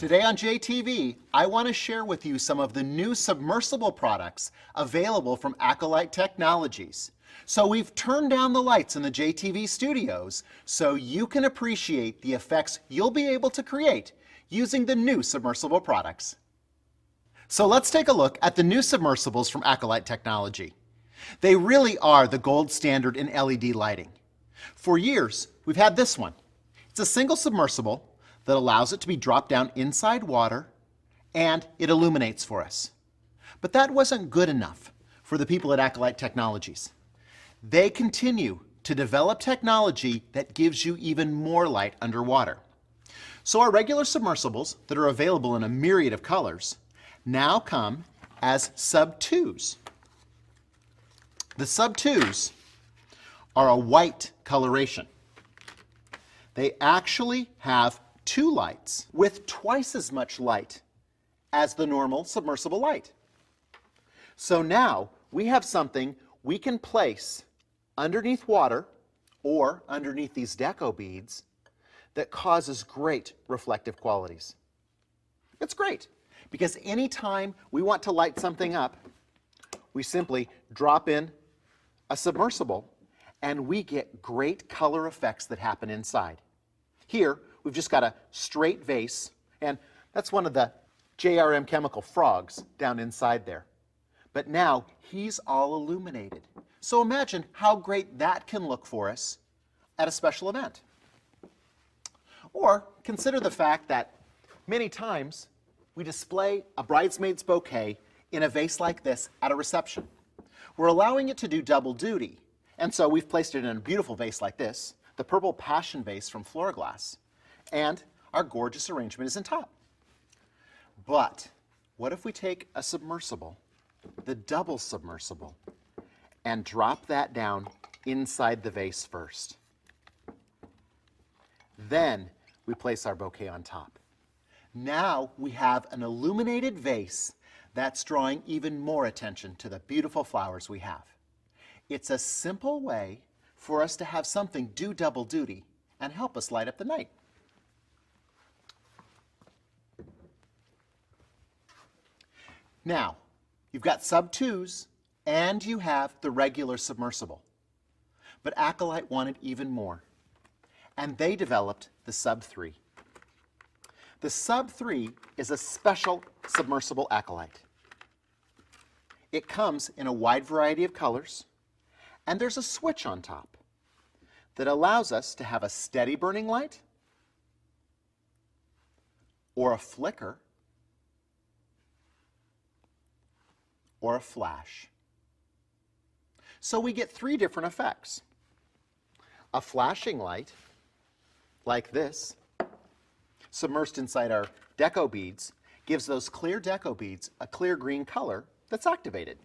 Today on JTV, I want to share with you some of the new submersible products available from Acolyte Technologies. So we've turned down the lights in the JTV studios so you can appreciate the effects you'll be able to create using the new submersible products. So let's take a look at the new submersibles from Acolyte Technology. They really are the gold standard in LED lighting. For years, we've had this one. It's a single submersible that allows it to be dropped down inside water, and it illuminates for us. But that wasn't good enough for the people at Acolyte Technologies. They continue to develop technology that gives you even more light underwater. So our regular submersibles that are available in a myriad of colors now come as sub 2s. The sub 2s are a white coloration. They actually have two lights with twice as much light as the normal submersible light. So now we have something we can place underneath water or underneath these Deco beads that causes great reflective qualities. It's great because anytime we want to light something up, we simply drop in a submersible and we get great color effects that happen inside. Here, we've just got a straight vase, and that's one of the JRM chemical frogs down inside there. But now he's all illuminated. So imagine how great that can look for us at a special event. Or consider the fact that many times we display a bridesmaid's bouquet in a vase like this at a reception. We're allowing it to do double duty, and so we've placed it in a beautiful vase like this, the purple passion vase from Floorglass, and our gorgeous arrangement is in top. But what if we take a submersible, the double submersible, and drop that down inside the vase first? Then we place our bouquet on top. Now we have an illuminated vase that's drawing even more attention to the beautiful flowers we have. It's a simple way for us to have something do double duty and help us light up the night. Now, you've got sub 2s and you have the regular submersible. But Acolyte wanted even more, and they developed the sub 3. The sub 3 is a special submersible Acolyte. It comes in a wide variety of colors, and there's a switch on top that allows us to have a steady burning light or a flicker or a flash. So we get three different effects. A flashing light, like this, submersed inside our Deco beads, gives those clear Deco beads a clear green color that's activated.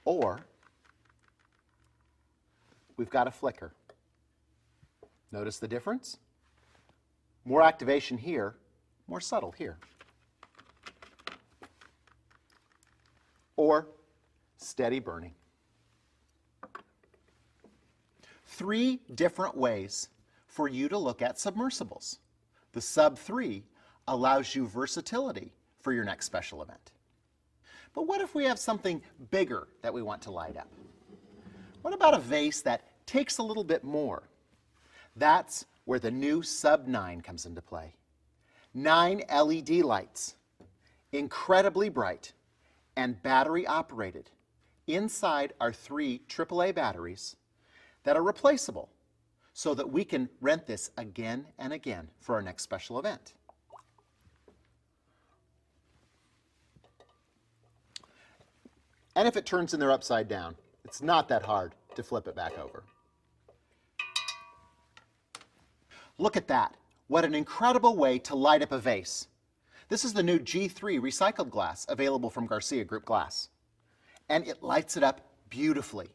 Or we've got a flicker. Notice the difference? More activation here, more subtle here. Or steady burning. Three different ways for you to look at submersibles. The sub 3 allows you versatility for your next special event. But what if we have something bigger that we want to light up? What about a vase that takes a little bit more? That's where the new sub 9 comes into play. 9 LED lights, incredibly bright and battery operated, inside our 3 AAA batteries that are replaceable so that we can rent this again and again for our next special event. And if it turns in there upside down, it's not that hard to flip it back over. Look at that. What an incredible way to light up a vase. This is the new G3 recycled glass available from Garcia Group Glass. And it lights it up beautifully.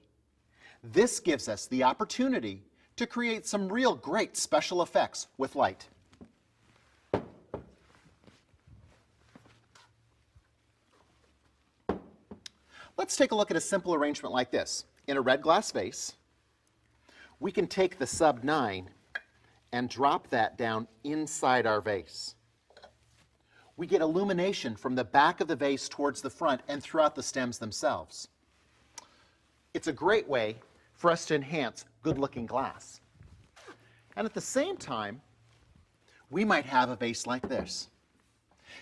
This gives us the opportunity to create some real great special effects with light. Let's take a look at a simple arrangement like this. In a red glass vase, we can take the sub 9 and drop that down inside our vase. We get illumination from the back of the vase towards the front and throughout the stems themselves. It's a great way for us to enhance good-looking glass. And at the same time, we might have a vase like this.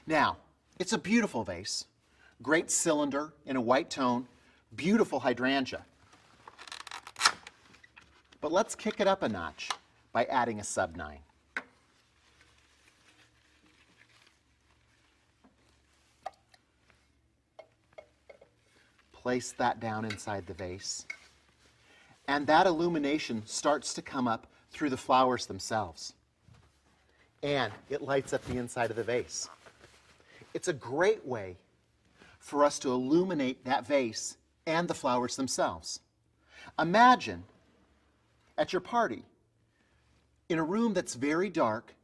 Now, it's a beautiful vase, great cylinder in a white tone, beautiful hydrangea. But let's kick it up a notch by adding a sub 9. Place that down inside the vase. And that illumination starts to come up through the flowers themselves. And it lights up the inside of the vase. It's a great way for us to illuminate that vase and the flowers themselves. Imagine at your party, in a room that's very dark,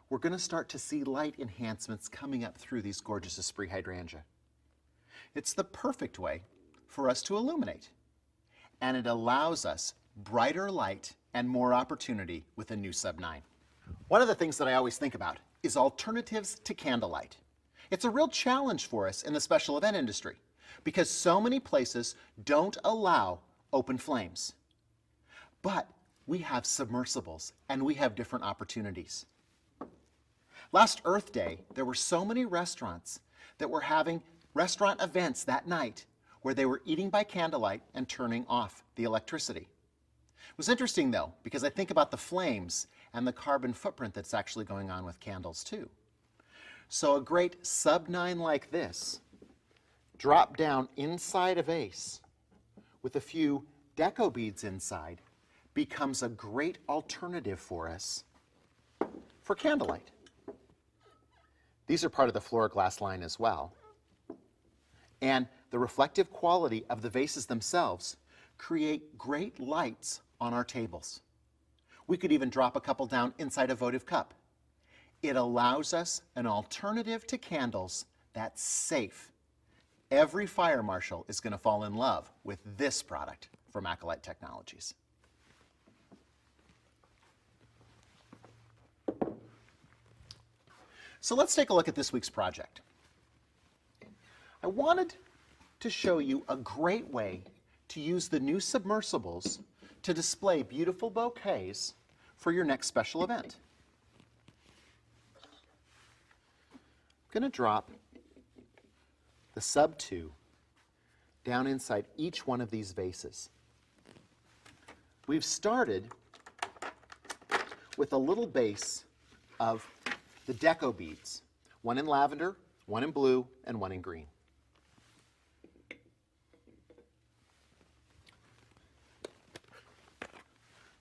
we're going to start to see light enhancements coming up through these gorgeous Esprit hydrangea. It's the perfect way for us to illuminate. And it allows us brighter light and more opportunity with a new sub 9. One of the things that I always think about is alternatives to candlelight. It's a real challenge for us in the special event industry because so many places don't allow open flames. But we have submersibles and we have different opportunities. Last Earth Day, there were so many restaurants that were having restaurant events that night where they were eating by candlelight and turning off the electricity. It was interesting though, because I think about the flames and the carbon footprint that's actually going on with candles too. So a great sub 9 like this, drop down inside a vase with a few Deco beads inside, becomes a great alternative for us for candlelight. These are part of the Floroglass line as well. And the reflective quality of the vases themselves create great lights on our tables. We could even drop a couple down inside a votive cup. It allows us an alternative to candles that's safe. Every fire marshal is going to fall in love with this product from Acolyte Technologies. So let's take a look at this week's project. I wanted to show you a great way to use the new submersibles to display beautiful bouquets for your next special event. I'm going to drop the sub 2 down inside each one of these vases. We've started with a little base of the Deco beads, one in lavender, one in blue, and one in green.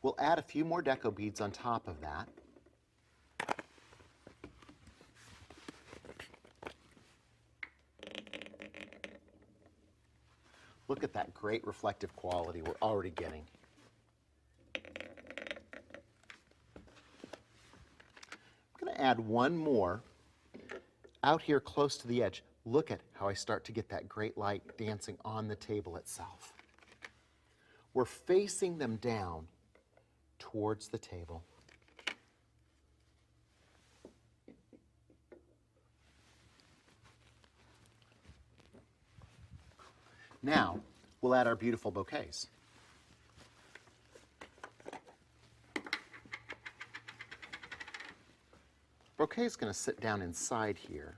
We'll add a few more Deco beads on top of that. Look at that great reflective quality we're already getting. I'm going to add one more out here close to the edge. Look at how I start to get that great light dancing on the table itself. We're facing them down towards the table. Now, we'll add our beautiful bouquets. Bouquet is going to sit down inside here.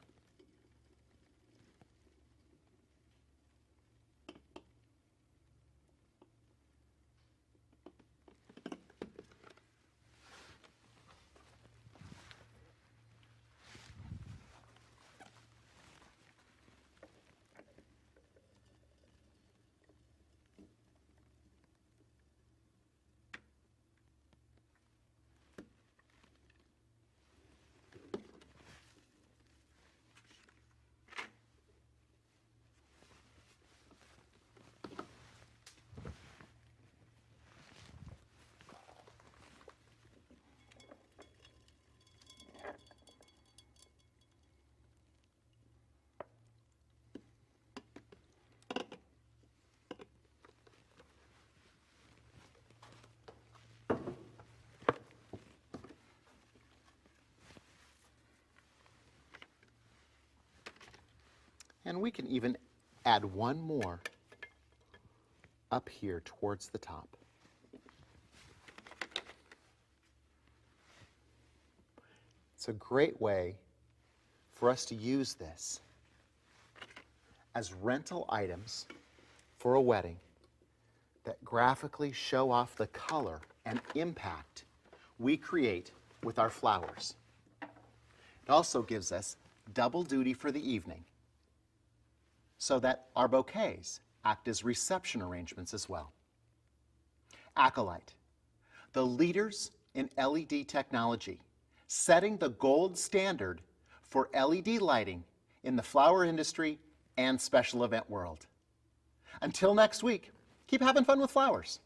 And we can even add one more up here towards the top. It's a great way for us to use this as rental items for a wedding that graphically show off the color and impact we create with our flowers. It also gives us double duty for the evening so that our bouquets act as reception arrangements as well. Acolyte, the leaders in LED technology, setting the gold standard for LED lighting in the flower industry and special event world. Until next week, keep having fun with flowers.